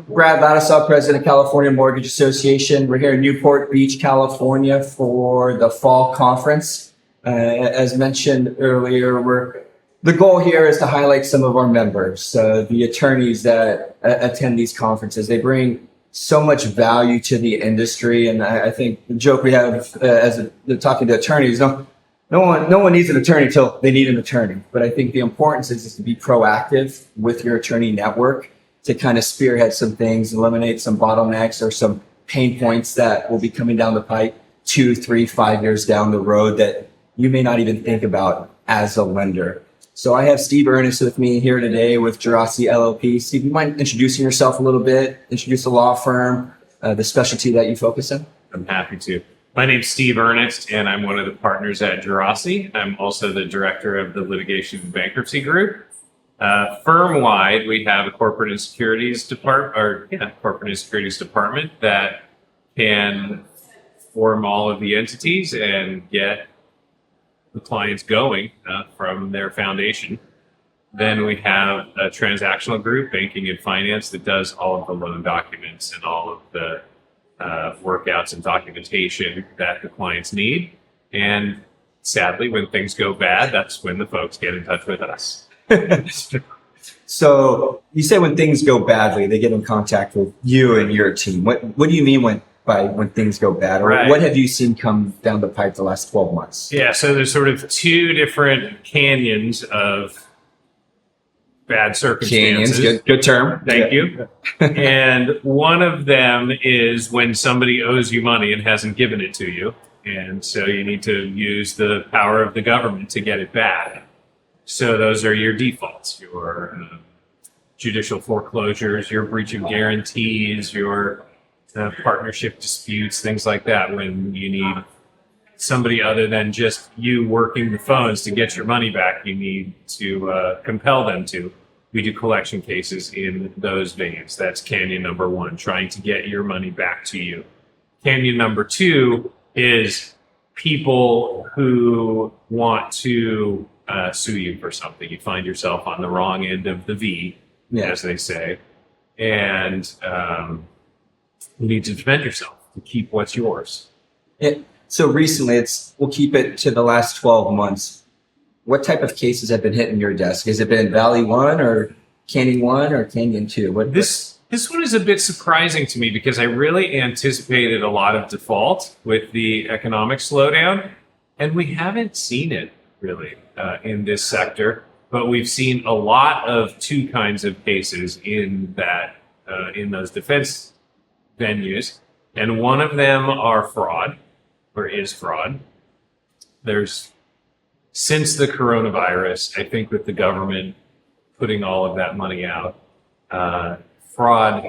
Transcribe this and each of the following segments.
Brad Laddusaw, President of California Mortgage Association. We're here in Newport Beach, California for the fall conference. As mentioned earlier, the goal here is to highlight some of our members, the attorneys that attend these conferences. They bring so much value to the industry, and I think the joke we have talking to attorneys, no one needs an attorney till they need an attorney. But I think the importance is to be proactive with your attorney network to kind of spearhead some things, eliminate some bottlenecks or some pain points that will be coming down the pipe 2, 3, 5 years down the road that you may not even think about as a lender. So I have Steve Ernest with me here today with Geraci LLP. Steve, you mind introducing yourself a little bit, introduce the law firm, the specialty that you focus in? I'm happy to. My name's Steve Ernest, and I'm one of the partners at Geraci. I'm also the director of the Litigation and Bankruptcy Group. Firm-wide, we have a corporate and securities department, that can form all of the entities and get the clients going from their foundation. Then we have a transactional group, banking and finance, that does all of the loan documents and all of the workouts and documentation that the clients need. And sadly, when things go bad, that's when the folks get in touch with us. So you say when things go badly, they get in contact with you and your team. What do you mean by when things go bad? Or Right. What have you seen come down the pipe the last 12 months? Yeah, so there's sort of two different canyons of bad circumstances. Canyons, good term. Thank you. And one of them is when somebody owes you money and hasn't given it to you. And so you need to use the power of the government to get it back. So those are your defaults, your judicial foreclosures, your breach of guarantees, your partnership disputes, things like that, when you need somebody other than just you working the phones to get your money back. You need to compel them to. We do collection cases in those veins. That's canyon number one, trying to get your money back to you. Canyon number two is people who want to sue you for something. You find yourself on the wrong end of the V, as they say, and you need to defend yourself to keep what's yours. So recently, we'll keep it to the last 12 months. What type of cases have been hitting your desk? Has it been Valley 1 or Canyon 1 or Canyon 2? This one is a bit surprising to me because I really anticipated a lot of default with the economic slowdown, and we haven't seen it really in this sector. But we've seen a lot of two kinds of cases in those defense venues, and one of them is fraud. There's, since the coronavirus, I think with the government putting all of that money out, fraud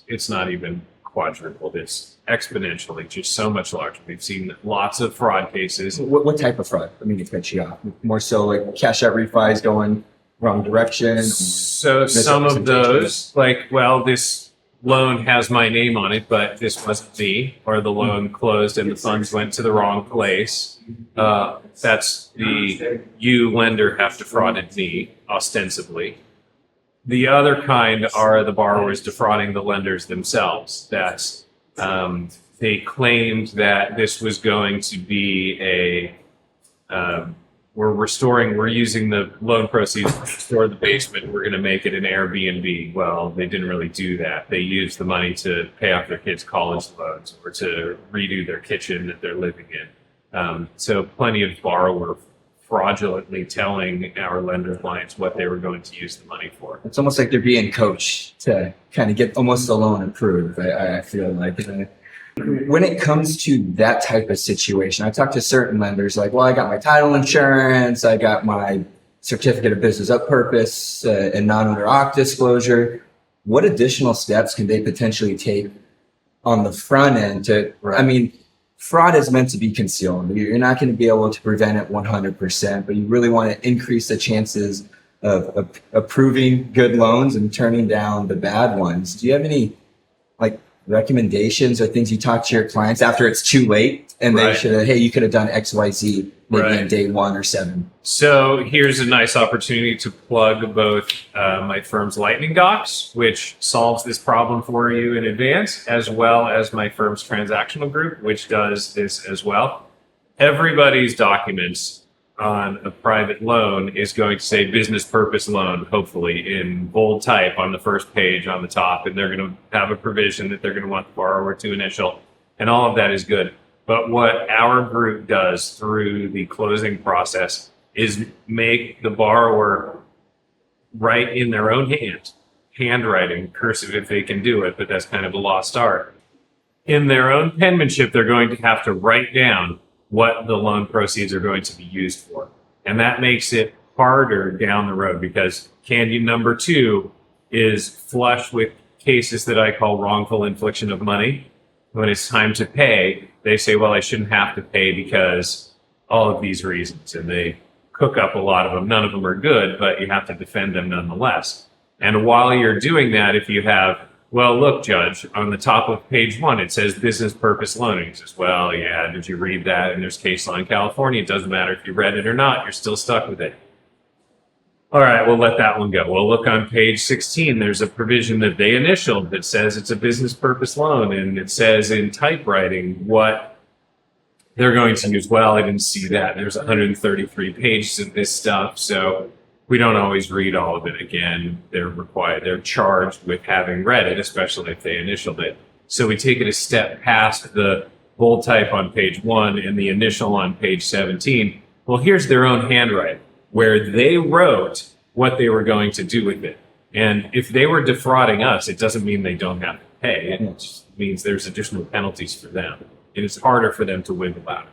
it's not even quadrupled, it's exponentially just so much larger. We've seen lots of fraud cases. What type of fraud? I mean, to cut you off. More so like cash out refis going wrong direction? So some of those, this loan has my name on it, but this wasn't me, or the loan closed and the funds went to the wrong place. That's you lender have defrauded me, ostensibly. The other kind are the borrowers defrauding the lenders themselves. That's they claimed that this was going to be we're using the loan proceeds to restore the basement. We're going to make it an Airbnb. Well, they didn't really do that. They used the money to pay off their kids' college loans or to redo their kitchen that they're living in. So plenty of borrower fraudulently telling our lender clients what they were going to use the money for. It's almost like they're being coached to kind of get almost the loan approved. I feel like when it comes to that type of situation, I talk to certain lenders like, well, I got my title insurance, I got my certificate of business up purpose and non-owner occ disclosure. What additional steps can they potentially take on the front end I mean, fraud is meant to be concealed. You're not going to be able to prevent it 100%, but you really want to increase the chances of approving good loans and turning down the bad ones. Do you have any recommendations or things you talk to your clients after it's too late and they Right. should have, hey, you could have done XYZ maybe Right. on day 1 or 7. So here's a nice opportunity to plug both my firm's Lightning Docs, which solves this problem for you in advance, as well as my firm's transactional group, which does this as well. Everybody's documents on a private loan is going to say business purpose loan, hopefully in bold type on the first page on the top. And they're going to have a provision that they're going to want the borrower to initial. And all of that is good. But what our group does through the closing process is make the borrower write in their own hand, handwriting, cursive if they can do it, but that's kind of a lost art. In their own penmanship, they're going to have to write down what the loan proceeds are going to be used for. And that makes it harder down the road because candy number 2 is flush with cases that I call wrongful infliction of money. When it's time to pay, they say, well, I shouldn't have to pay because all of these reasons. And they cook up a lot of them. None of them are good, but you have to defend them nonetheless. And while you're doing that, if you have, well, look, Judge, on the top of page 1, it says business purpose loan. And he says, well, yeah, did you read that? And there's case law in California. It doesn't matter if you read it or not. You're still stuck with it. All right, we'll let that one go. Well, look on page 16. There's a provision that they initialed that says it's a business purpose loan. And it says in typewriting what they're going to use. Well, I didn't see that. There's 133 pages of this stuff. So we don't always read all of it again. They're charged with having read it, especially if they initialed it. So we take it a step past the bold type on page 1 and the initial on page 17. Well, here's their own handwriting where they wrote what they were going to do with it. And if they were defrauding us, it doesn't mean they don't have to pay. It just means there's additional penalties for them. And it's harder for them to wiggle out.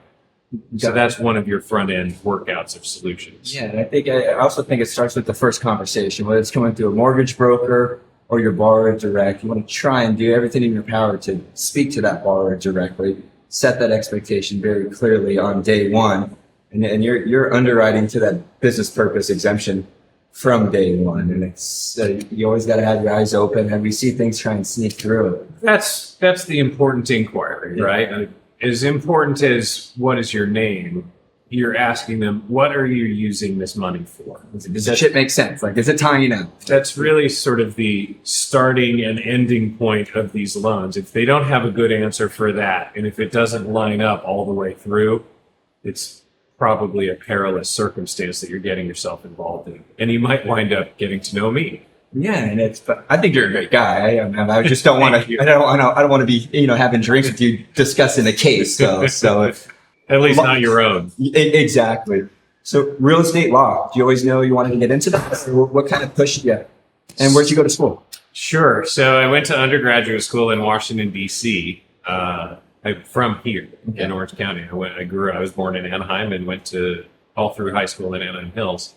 So that's one of your front end workouts of solutions. Yeah, and I also think it starts with the first conversation, whether it's coming through a mortgage broker or your borrower direct. You want to try and do everything in your power to speak to that borrower directly, set that expectation very clearly on day 1, and you're underwriting to that business purpose exemption from day 1. And it's you always got to have your eyes open, and we see things try and sneak through. That's the important inquiry, right? As important as what is your name, you're asking them, what are you using this money for? Does that shit make sense? Like, is it tying out? That's really sort of the starting and ending point of these loans. If they don't have a good answer for that, and if it doesn't line up all the way through, it's probably a perilous circumstance that you're getting yourself involved in. And you might wind up getting to know me. Yeah, and I think you're a great guy. I just don't want to. I don't want to be having drinks with you discussing a case though. So at least not your own. Exactly. So real estate law. Do you always know you wanted to get into that? Or what kind of pushed you? And where'd you go to school? Sure. So I went to undergraduate school in Washington D.C. I'm from here in Orange County. I was born in Anaheim and went to all through high school in Anaheim Hills.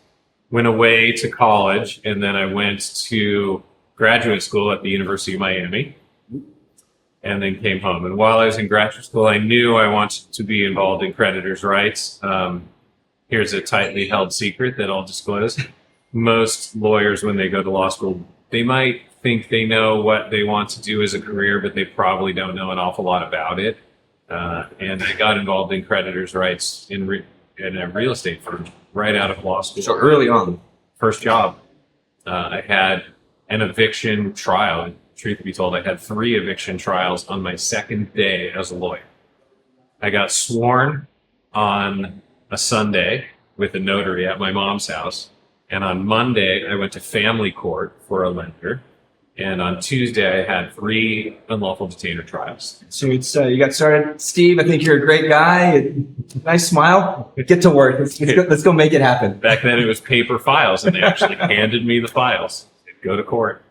Went away to college, and then I went to graduate school at the University of Miami, and then came home. And while I was in graduate school, I knew I wanted to be involved in creditors' rights. Here's a tightly held secret that I'll disclose. Most lawyers, when they go to law school, they might think they know what they want to do as a career, but they probably don't know an awful lot about it. And I got involved in creditors' rights in a real estate firm right out of law school. So early on. First job. I had an eviction trial. Truth be told, I had 3 eviction trials on my second day as a lawyer. I got sworn on a Sunday with a notary at my mom's house. And on Monday, I went to family court for a lender. And on Tuesday, I had 3 unlawful detainer trials. So it's you got started. Steve, I think you're a great guy. Nice smile. Get to work. Let's go make it happen. Back then, it was paper files, and they actually handed me the files. Go to court.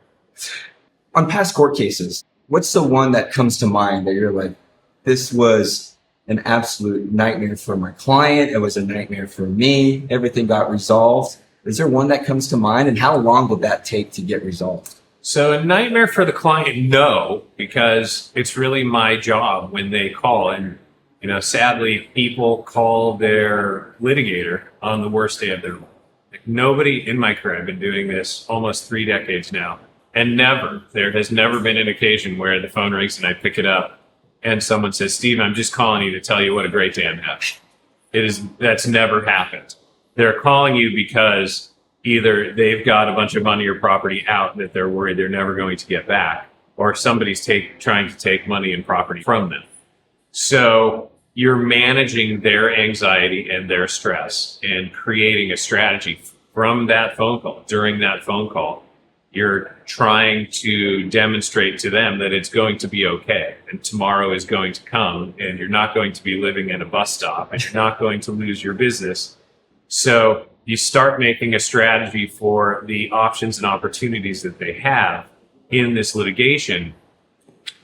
On past court cases, what's the one that comes to mind that you're like, this was an absolute nightmare for my client. It was a nightmare for me. Everything got resolved. Is there one that comes to mind, and how long would that take to get resolved? So a nightmare for the client, no, because it's really my job when they call. And, sadly, people call their litigator on the worst day of their life. Like, nobody in my career, I've been doing this almost 3 decades now. And there has never been an occasion where the phone rings and I pick it up and someone says, Steve, I'm just calling you to tell you what a great day I'm having. That's never happened. They're calling you because either they've got a bunch of money or property out that they're worried they're never going to get back, or somebody's trying to take money and property from them. So you're managing their anxiety and their stress and creating a strategy from that phone call. During that phone call, you're trying to demonstrate to them that it's going to be okay and tomorrow is going to come and you're not going to be living in a bus stop and you're not going to lose your business. So you start making a strategy for the options and opportunities that they have in this litigation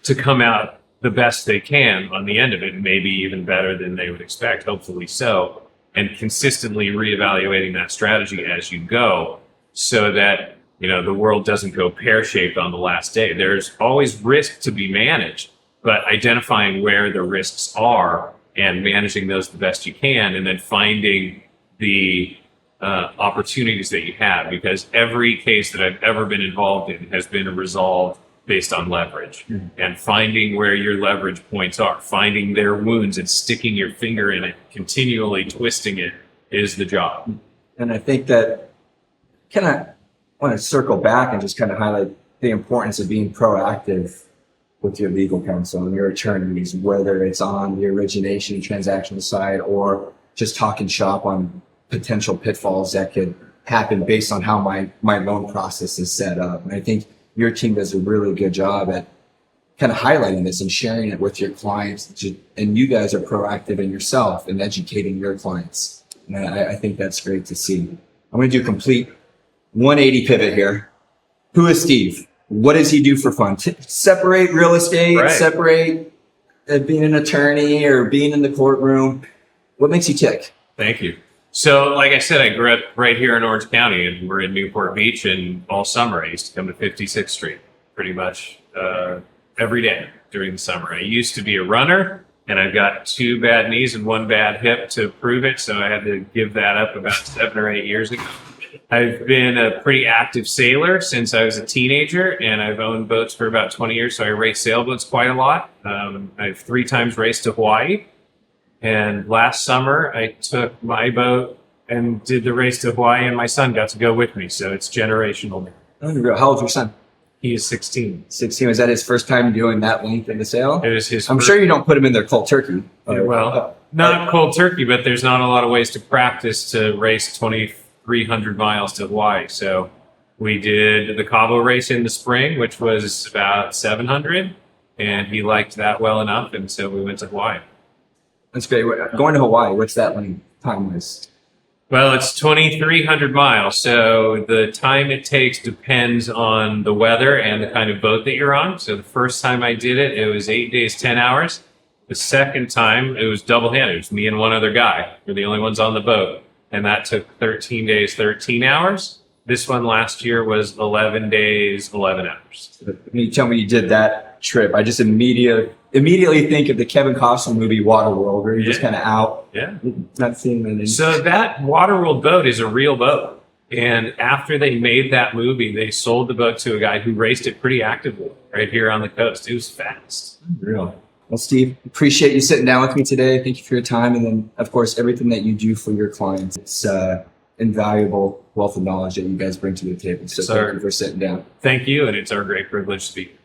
to come out the best they can on the end of it, and maybe even better than they would expect, hopefully so, and consistently reevaluating that strategy as you go so that the world doesn't go pear-shaped on the last day. There's always risk to be managed, but identifying where the risks are and managing those the best you can, and then finding the opportunities that you have, because every case that I've ever been involved in has been resolved based on leverage. And finding where your leverage points are, finding their wounds and sticking your finger in it, continually twisting it is the job. And I think that kind of want to circle back and just kind of highlight the importance of being proactive with your legal counsel and your attorneys, whether it's on the origination transactional side or just talking shop on potential pitfalls that could happen based on how my loan process is set up. And I think your team does a really good job at kind of highlighting this and sharing it with your clients. And you guys are proactive in yourself and educating your clients. And I think that's great to see. I'm going to do a complete 180 pivot here. Who is Steve? What does he do for fun? Separate real estate, Right. Separate being an attorney or being in the courtroom. What makes you tick? Thank you. So, like I said, I grew up right here in Orange County, and we're in Newport Beach, and all summer I used to come to 56th Street pretty much every day during the summer. I used to be a runner, and I've got 2 bad knees and 1 bad hip to prove it, so I had to give that up about 7 or 8 years ago. I've been a pretty active sailor since I was a teenager, and I've owned boats for about 20 years, so I race sailboats quite a lot. I've 3 times raced to Hawaii. And last summer, I took my boat and did the race to Hawaii, and my son got to go with me. So it's generational. How old's your son? He is 16. 16. Was that his first time doing that length in the sail? It was his I'm first. sure you don't put him in there cold turkey. Well, not cold turkey, but there's not a lot of ways to practice to race 2,300 miles to Hawaii. So we did the Cabo race in the spring, which was about 700, and he liked that well enough, and so we went to Hawaii. That's great. Going to Hawaii, what's that length time-wise? Well, it's 2,300 miles, so the time it takes depends on the weather and the kind of boat that you're on. So the first time I did it, it was 8 days, 10 hours. The second time, it was double-handed. It was me and one other guy. We're the only ones on the boat. And that took 13 days, 13 hours. This one last year was 11 days, 11 hours. When you tell me you did that trip, I just immediately think of the Kevin Costner movie Waterworld, where you're just kind of out, not seeing anything. So that Waterworld boat is a real boat. And after they made that movie, they sold the boat to a guy who raced it pretty actively right here on the coast. It was fast. Real. Well, Steve, appreciate you sitting down with me today. Thank you for your time. And then, of course, everything that you do for your clients. It's invaluable wealth of knowledge that you guys bring to the table. So thank you for sitting down. Thank you. And it's our great privilege to speak.